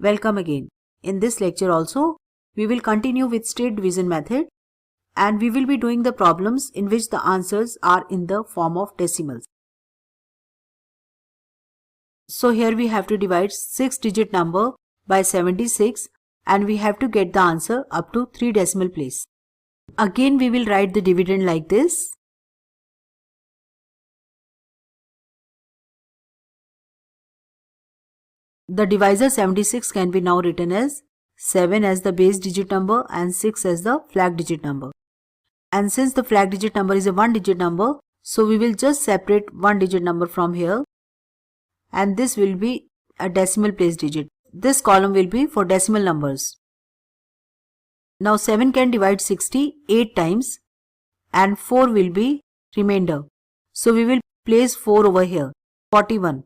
Welcome again. In this lecture also, we will continue with straight division method and we will be doing the problems in which the answers are in the form of decimals. So here we have to divide 6-digit number by 76 and we have to get the answer up to 3 decimal place. Again we will write the dividend like this. The divisor 76 can be now written as 7 as the base digit number and 6 as the flag digit number. And since the flag digit number is a 1-digit number, so we will just separate 1-digit number from here. And this will be a decimal place digit. This column will be for decimal numbers. Now 7 can divide 60 8 times and 4 will be remainder. So we will place 4 over here. 41.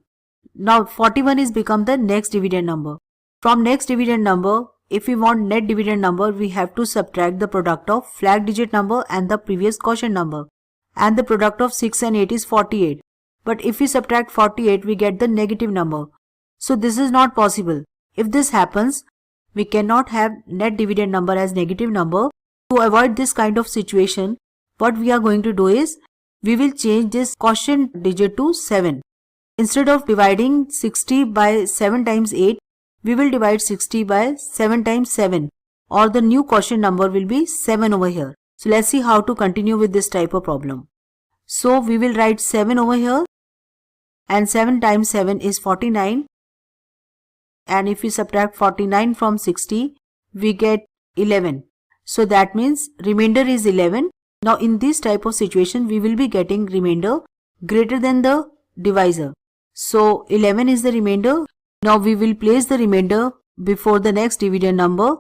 Now 41 is become the next dividend number. From next dividend number, if we want net dividend number, we have to subtract the product of flag digit number and the previous quotient number. And the product of 6 and 8 is 48. But if we subtract 48, we get the negative number. So this is not possible. If this happens, we cannot have net dividend number as negative number. To avoid this kind of situation, what we are going to do is, we will change this quotient digit to 7. Instead of dividing 60 by 7 times 8, we will divide 60 by 7 times 7, or the new quotient number will be 7 over here. So let's see how to continue with this type of problem. So we will write 7 over here, and 7 times 7 is 49. And if we subtract 49 from 60, we get 11. So that means remainder is 11. Now in this type of situation, we will be getting remainder greater than the divisor. So 11 is the remainder. Now we will place the remainder before the next dividend number.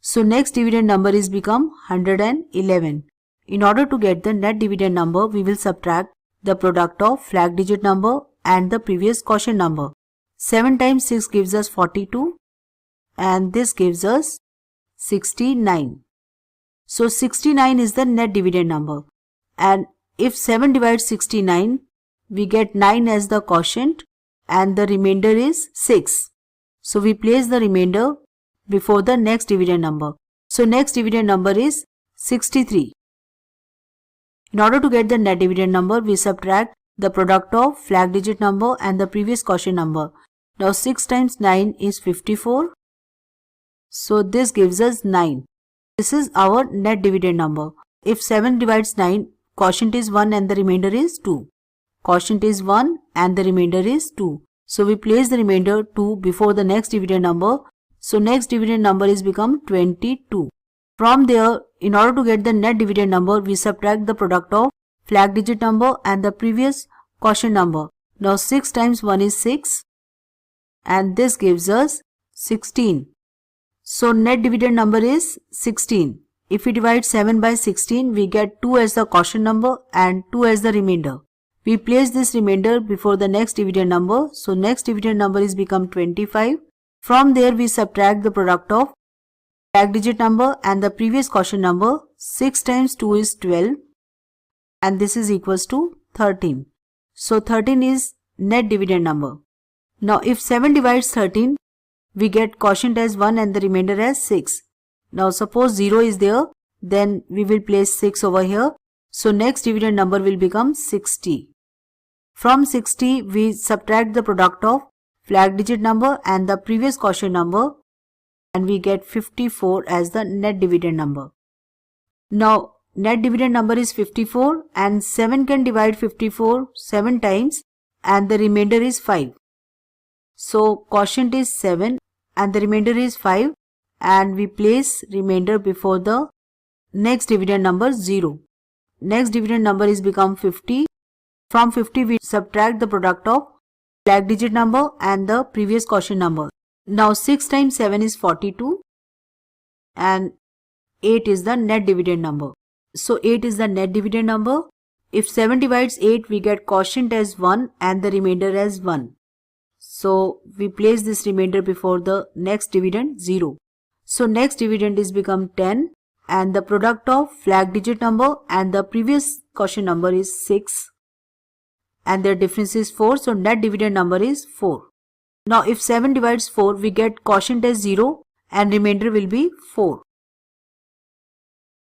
So next dividend number is become 111. In order to get the net dividend number, we will subtract the product of flag digit number and the previous quotient number. 7 times 6 gives us 42 and this gives us 69. So 69 is the net dividend number. And if 7 divides 69, we get 9 as the quotient and the remainder is 6. So we place the remainder before the next dividend number. So next dividend number is 63. In order to get the net dividend number, we subtract the product of flag digit number and the previous quotient number. Now 6 times 9 is 54. So this gives us 9. This is our net dividend number. If 7 divides 9, quotient is 1 and the remainder is 2. Quotient is 1 and the remainder is 2. So we place the remainder 2 before the next dividend number. So next dividend number is become 22. From there, in order to get the net dividend number, we subtract the product of flag digit number and the previous quotient number. Now 6 times 1 is 6 and this gives us 16. So net dividend number is 16. If we divide 7 by 16, we get 2 as the quotient number and 2 as the remainder. We place this remainder before the next dividend number. So next dividend number is become 25. From there we subtract the product of flag digit number and the previous quotient number. 6 times 2 is 12 and this is equals to 13. So 13 is net dividend number. Now if 7 divides 13, we get quotient as 1 and the remainder as 6. Now suppose 0 is there, then we will place 6 over here. So next dividend number will become 60. From 60, we subtract the product of flag digit number and the previous quotient number and we get 54 as the net dividend number. Now net dividend number is 54 and 7 can divide 54 7 times and the remainder is 5. So quotient is 7 and the remainder is 5 and we place remainder before the next dividend number 0. Next dividend number is become 50. From 50 we subtract the product of flag digit number and the previous quotient number. Now 6 times 7 is 42 and 8 is the net dividend number. So 8 is the net dividend number. If 7 divides 8, we get quotient as 1 and the remainder as 1. So we place this remainder before the next dividend 0. So next dividend is become 10 and the product of flag digit number and the previous quotient number is 6 and their difference is 4. So net dividend number is 4. Now if 7 divides 4, we get quotient as 0 and remainder will be 4.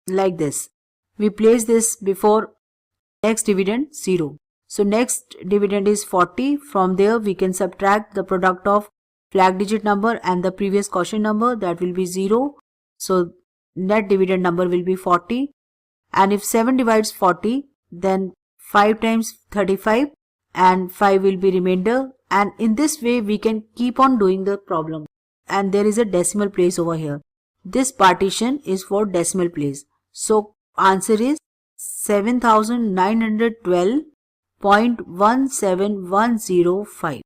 Like this. We place this before next dividend 0. So next dividend is 40. From there we can subtract the product of flag digit number and the previous quotient number, that will be 0. So net dividend number will be 40. And if 7 divides 40, then 5 times 35 and 5 will be remainder. And in this way we can keep on doing the problem. And there is a decimal place over here. This partition is for decimal place. So answer is 7912.17105.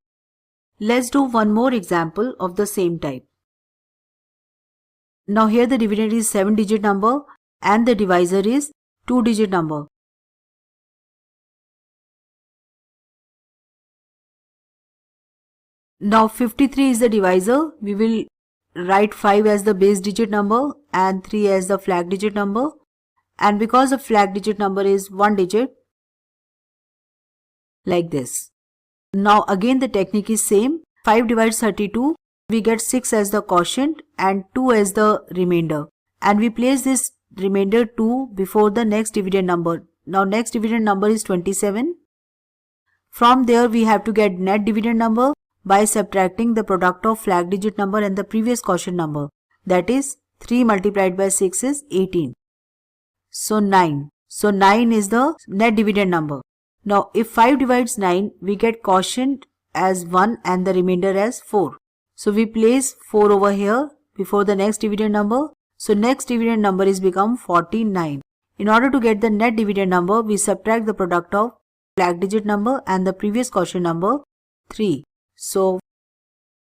Let's do one more example of the same type. Now here the dividend is 7-digit number and the divisor is 2-digit number. Now 53 is the divisor. We will write 5 as the base digit number and 3 as the flag digit number. And because the flag digit number is 1 digit, like this. Now again the technique is same. 5 divides 32. We get 6 as the quotient and 2 as the remainder. And we place this remainder 2 before the next dividend number. Now next dividend number is 27. From there we have to get net dividend number by subtracting the product of flag digit number and the previous quotient number. That is 3 multiplied by 6 is 18. So 9. So 9 is the net dividend number. Now if 5 divides 9, we get quotient as 1 and the remainder as 4. So we place 4 over here before the next dividend number. So next dividend number is become 49. In order to get the net dividend number, we subtract the product of flag digit number and the previous quotient number 3. So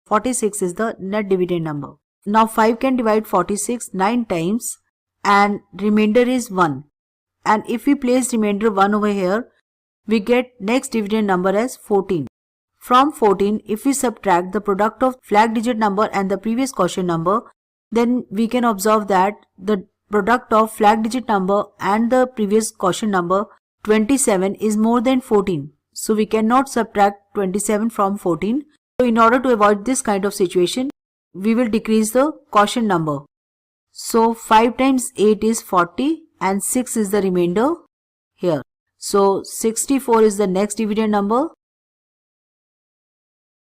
46 is the net dividend number. Now 5 can divide 46 9 times and remainder is 1. And if we place remainder 1 over here, we get next dividend number as 14. From 14, if we subtract the product of flag digit number and the previous quotient number, then we can observe that the product of flag digit number and the previous quotient number 27 is more than 14. So we cannot subtract 27 from 14. So in order to avoid this kind of situation, we will decrease the quotient number. So 5 times 8 is 40 and 6 is the remainder here. So 64 is the next dividend number.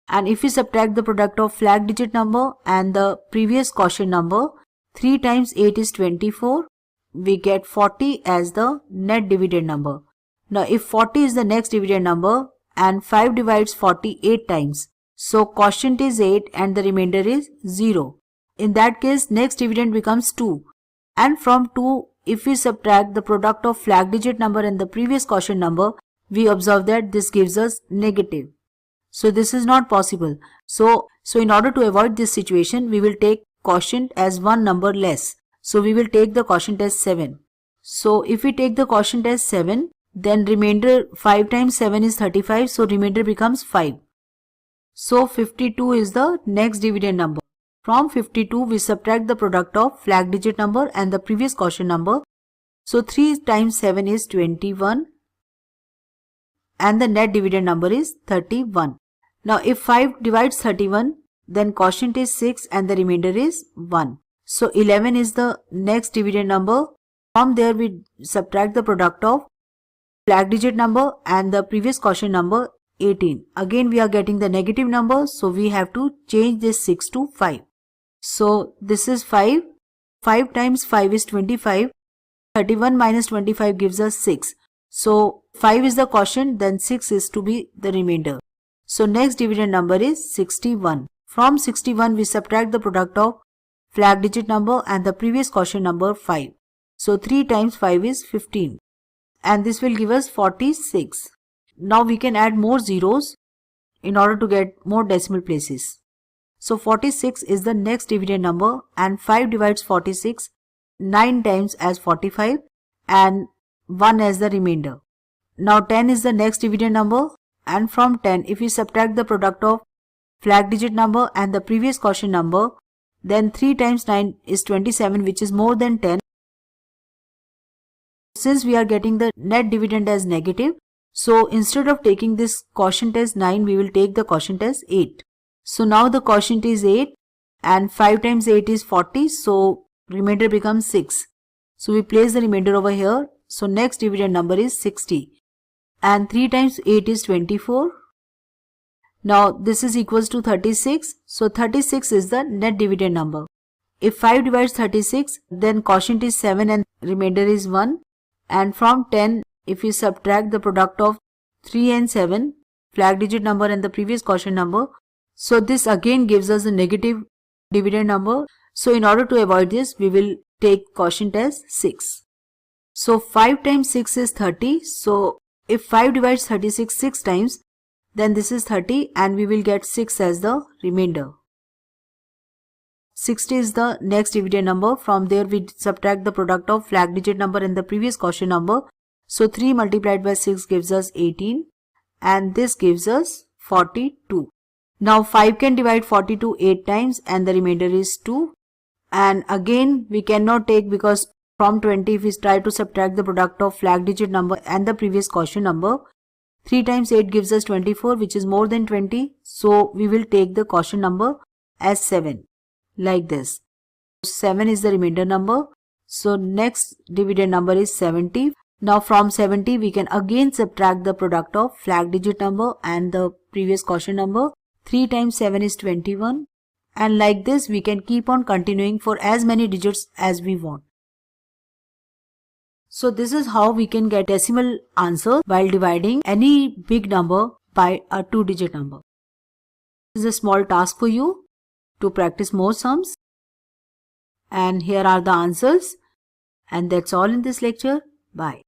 And if we subtract the product of flag digit number and the previous quotient number, 3 times 8 is 24. We get 40 as the net dividend number. Now if 40 is the next dividend number and 5 divides 40 8 times. So quotient is 8 and the remainder is 0. In that case next dividend becomes 2. And from 2 if we subtract the product of flag digit number and the previous quotient number, we observe that this gives us negative. So this is not possible. So in order to avoid this situation, we will take quotient as one number less. So we will take the quotient as 7. So if we take the quotient as 7, then remainder 5 times 7 is 35. So remainder becomes 5. So 52 is the next dividend number. From 52, we subtract the product of flag digit number and the previous quotient number. So 3 times 7 is 21. And the net dividend number is 31. Now if 5 divides 31, then quotient is 6 and the remainder is 1. So 11 is the next dividend number. From there we subtract the product of flag digit number and the previous quotient number 18. Again we are getting the negative number, so we have to change this 6 to 5. So this is 5. 5 times 5 is 25. 31 minus 25 gives us 6. So 5 is the quotient, then 6 is to be the remainder. So next dividend number is 61. From 61 we subtract the product of flag digit number and the previous quotient number 5. So 3 times 5 is 15. And this will give us 46. Now we can add more zeros in order to get more decimal places. So 46 is the next dividend number and 5 divides 46 9 times as 45 and 1 as the remainder. Now 10 is the next dividend number, and from 10 if we subtract the product of flag digit number and the previous quotient number, then 3 times 9 is 27, which is more than 10. Since we are getting the net dividend as negative, so instead of taking this quotient as 9, we will take the quotient as 8. So now the quotient is 8 and 5 times 8 is 40. So remainder becomes 6. So we place the remainder over here. So next dividend number is 60. And 3 times 8 is 24. Now this is equals to 36. So 36 is the net dividend number. If 5 divides 36, then quotient is 7 and remainder is 1. And from 10, if we subtract the product of 3 and 7, flag digit number and the previous quotient number, so this again gives us a negative dividend number. So in order to avoid this, we will take quotient as 6. So 5 times 6 is 30. So if 5 divides 36 6 times, then this is 30 and we will get 6 as the remainder. 60 is the next dividend number. From there we subtract the product of flag digit number and the previous quotient number. So 3 multiplied by 6 gives us 18 and this gives us 42. Now 5 can divide 42 8 times and the remainder is 2. And again we cannot take, because from 20 if we try to subtract the product of flag digit number and the previous quotient number, 3 times 8 gives us 24, which is more than 20. So we will take the quotient number as 7, like this. 7 is the remainder number. So next dividend number is 70. Now from 70 we can again subtract the product of flag digit number and the previous quotient number. 3 times 7 is 21. And like this we can keep on continuing for as many digits as we want. So this is how we can get decimal answer while dividing any big number by a 2-digit number. This is a small task for you to practice more sums. And here are the answers. And that's all in this lecture. Bye.